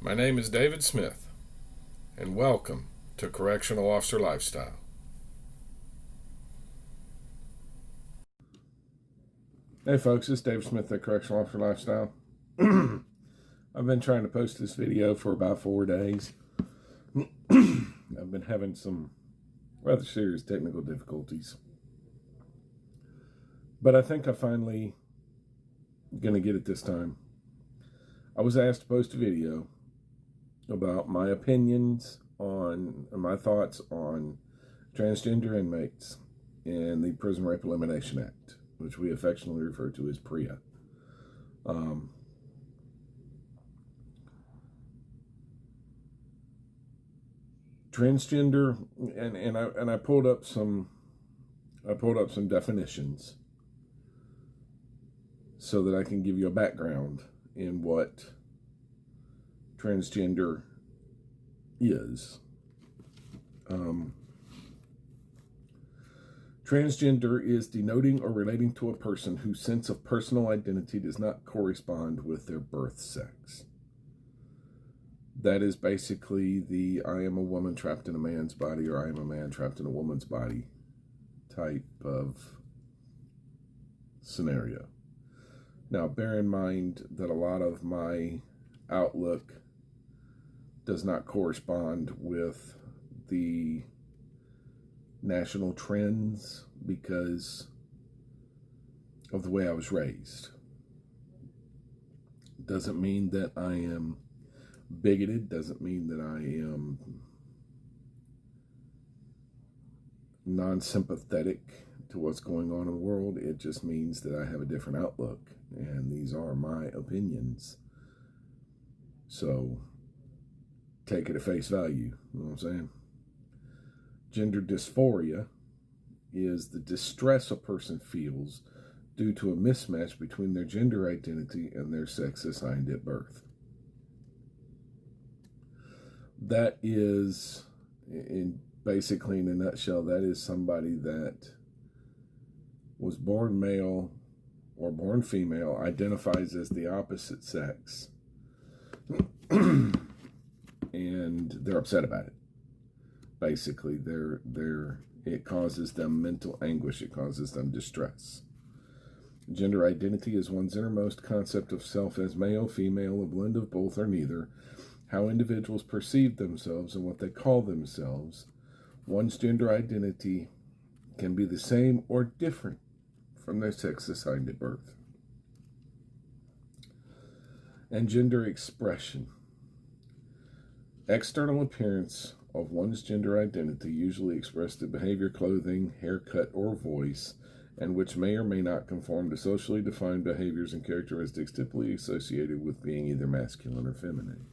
My name is David Smith, and welcome to Correctional Officer Lifestyle. Hey folks, it's David Smith at Correctional Officer Lifestyle. I've been trying to post this video for about 4 days. I've been having some rather serious technical difficulties, but I think I finally going to get it this time. I was asked to post a video about my opinions on, my thoughts on transgender inmates and the Prison Rape Elimination Act, which we affectionately refer to as PREA. Transgender, and I pulled up some definitions so that I can give you a background in what transgender is. Transgender is denoting or relating to a person whose sense of personal identity does not correspond with their birth sex. That is basically the I am a woman trapped in a man's body, or I am a man trapped in a woman's body type of scenario. Now, bear in mind that a lot of my outlook does not correspond with the national trends because of the way I was raised. Doesn't mean that I am bigoted, doesn't mean that I am non-sympathetic to what's going on in the world. It just means that I have a different outlook, and these are my opinions. So take it at face value, you know what I'm saying? Gender dysphoria is the distress a person feels due to a mismatch between their gender identity and their sex assigned at birth. That is, basically in a nutshell, that is somebody that was born male or born female, identifies as the opposite sex, and they're upset about it. Basically, it causes them mental anguish. It causes them distress. Gender identity is one's innermost concept of self as male, female, a blend of both or neither, how individuals perceive themselves and what they call themselves. One's gender identity can be the same or different from their sex assigned at birth. And gender expression. External appearance of one's gender identity, usually expressed in behavior, clothing, haircut, or voice, and which may or may not conform to socially defined behaviors and characteristics typically associated with being either masculine or feminine.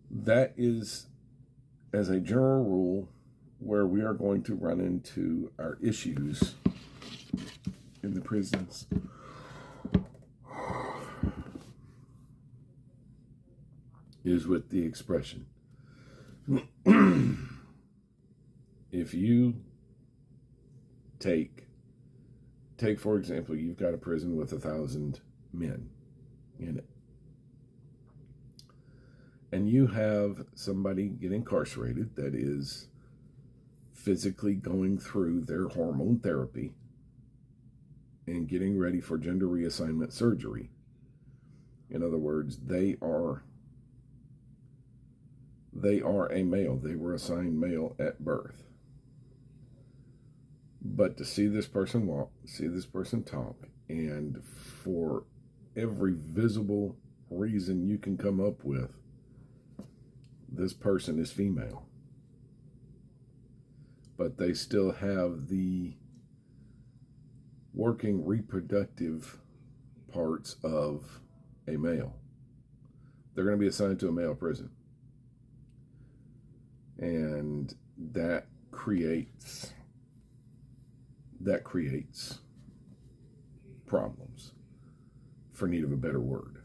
That is, as a general rule, where we are going to run into our issues in the prisons. Is with the expression. If you take for example, you've got a prison with 1,000 men in it, and you have somebody get incarcerated that is physically going through their hormone therapy and getting ready for gender reassignment surgery. In other words, they are a male. They were assigned male at birth. But to see this person walk, see this person talk, and for every visible reason you can come up with, this person is female. But they still have the working reproductive parts of a male. They're going to be assigned to a male prison. And that creates problems, for need of a better word.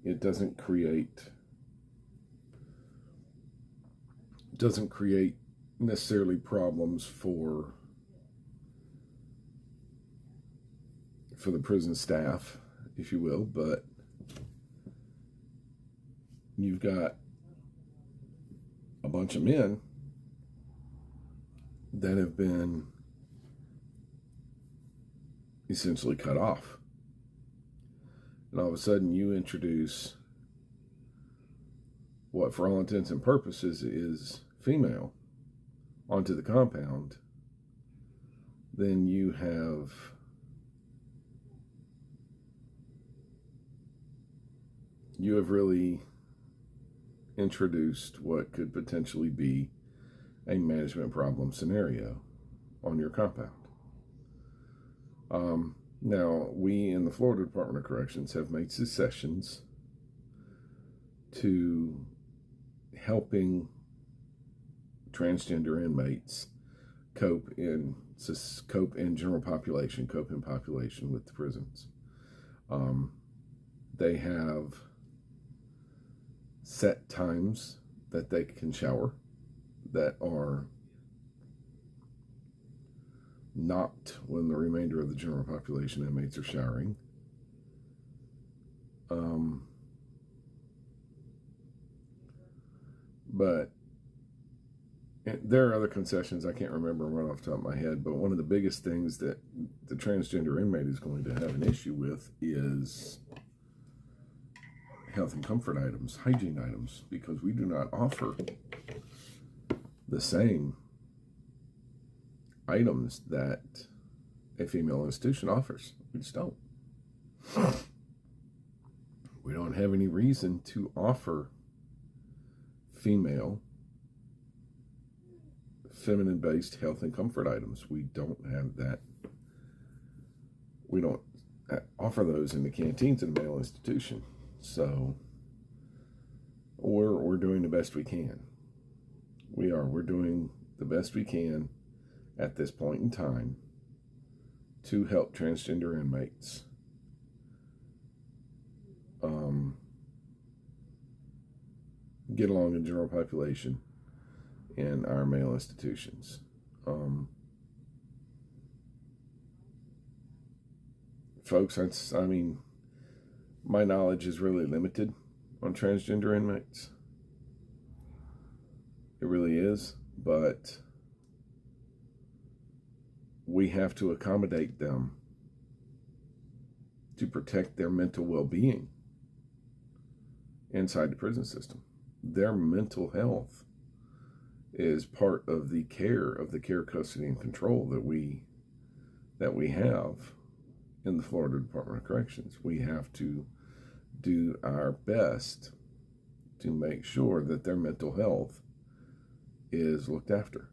It doesn't create necessarily problems for the prison staff, if you will, but you've got a bunch of men that have been essentially cut off. And all of a sudden you introduce what for all intents and purposes is female onto the compound, then you have really introduced what could potentially be a management problem scenario on your compound. Now, we in the Florida Department of Corrections have made concessions to helping transgender inmates cope in general population, cope in population with the prisons. They have set times that they can shower that are not when the remainder of the general population inmates are showering. But there are other concessions I can't remember right off the top of my head, but one of the biggest things that the transgender inmate is going to have an issue with is health and comfort items, hygiene items, because we do not offer the same items that a female institution offers. We just don't. We don't have any reason to offer female, feminine-based health and comfort items. We don't have that. We don't offer those in the canteens in a male institution. So we're doing the best we can. We're doing the best we can at this point in time to help transgender inmates get along in general population in our male institutions. Folks, I mean, my knowledge is really limited on transgender inmates. It really is, but we have to accommodate them to protect their mental well-being inside the prison system. Their mental health is part of the care, custody, and control that we have in the Florida Department of Corrections. We have to do our best to make sure that their mental health is looked after.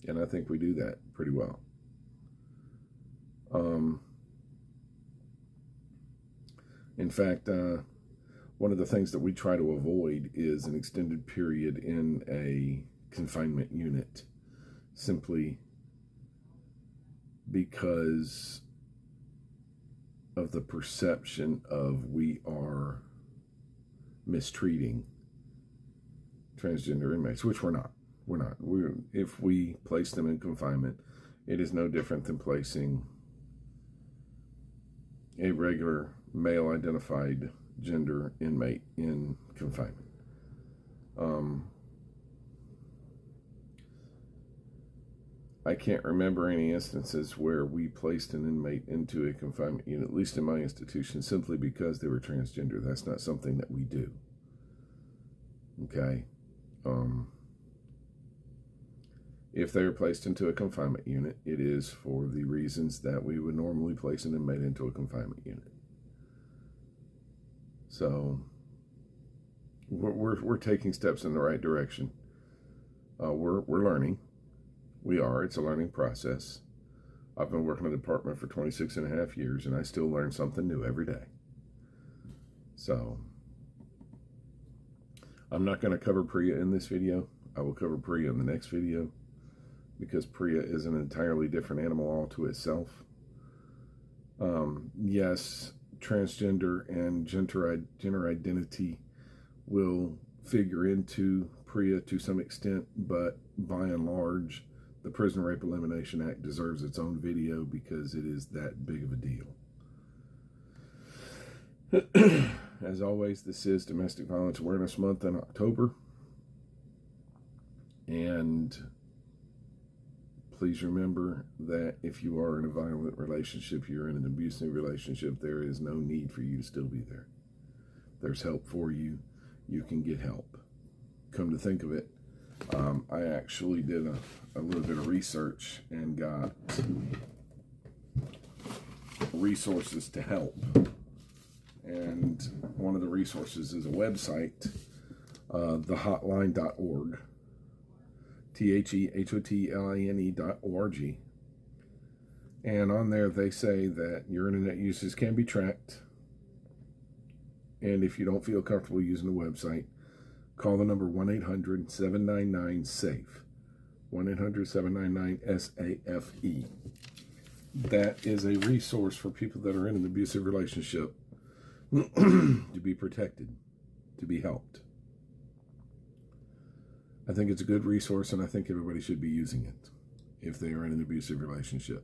And I think we do that pretty well. In fact, one of the things that we try to avoid is an extended period in a confinement unit, simply because of the perception of we are mistreating transgender inmates, which we're not. We're not. If we place them in confinement, it is no different than placing a regular male-identified gender inmate in confinement. I can't remember any instances where we placed an inmate into a confinement unit, at least in my institution, simply because they were transgender. That's not something that we do. Okay? If they are placed into a confinement unit, it is for the reasons that we would normally place an inmate into a confinement unit. So we're taking steps in the right direction. We're learning. It's a learning process. I've been working in the department for 26 and a half years, and I still learn something new every day. So I'm not going to cover PREA in this video. I will cover PREA in the next video, because PREA is an entirely different animal all to itself. Yes, transgender and gender identity will figure into PREA to some extent, but by and large, the Prison Rape Elimination Act deserves its own video because it is that big of a deal. as always, this is Domestic Violence Awareness Month in October. And please remember that if you are in a violent relationship, you're in an abusive relationship, there is no need for you to still be there. There's help for you. You can get help. Come to think of it, I actually did a little bit of research and got resources to help. And one of the resources is a website, thehotline.org, thehotline.org. And on there they say that your internet uses can be tracked. And if you don't feel comfortable using the website, call the number 1-800-799-SAFE. 1-800-799-SAFE. That is a resource for people that are in an abusive relationship to be protected, to be helped. I think it's a good resource, and I think everybody should be using it if they are in an abusive relationship.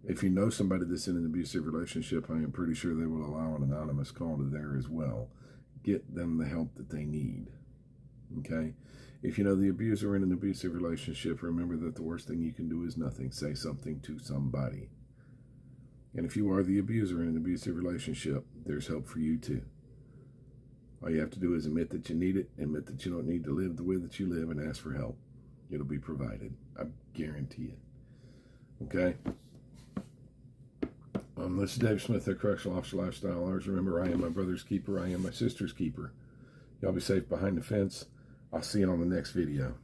If you know somebody that's in an abusive relationship, I am pretty sure they will allow an anonymous call to there as well. Get them the help that they need. Okay? If you know the abuser in an abusive relationship, remember that the worst thing you can do is nothing. Say something to somebody. And if you are the abuser in an abusive relationship, there's help for you too. All you have to do is admit that you need it, admit that you don't need to live the way that you live, and ask for help. It'll be provided. I guarantee it. Okay? This is Dave Smith, the Correctional Officer Lifestyle. Always remember, I am my brother's keeper. I am my sister's keeper. Y'all be safe behind the fence. I'll see you on the next video.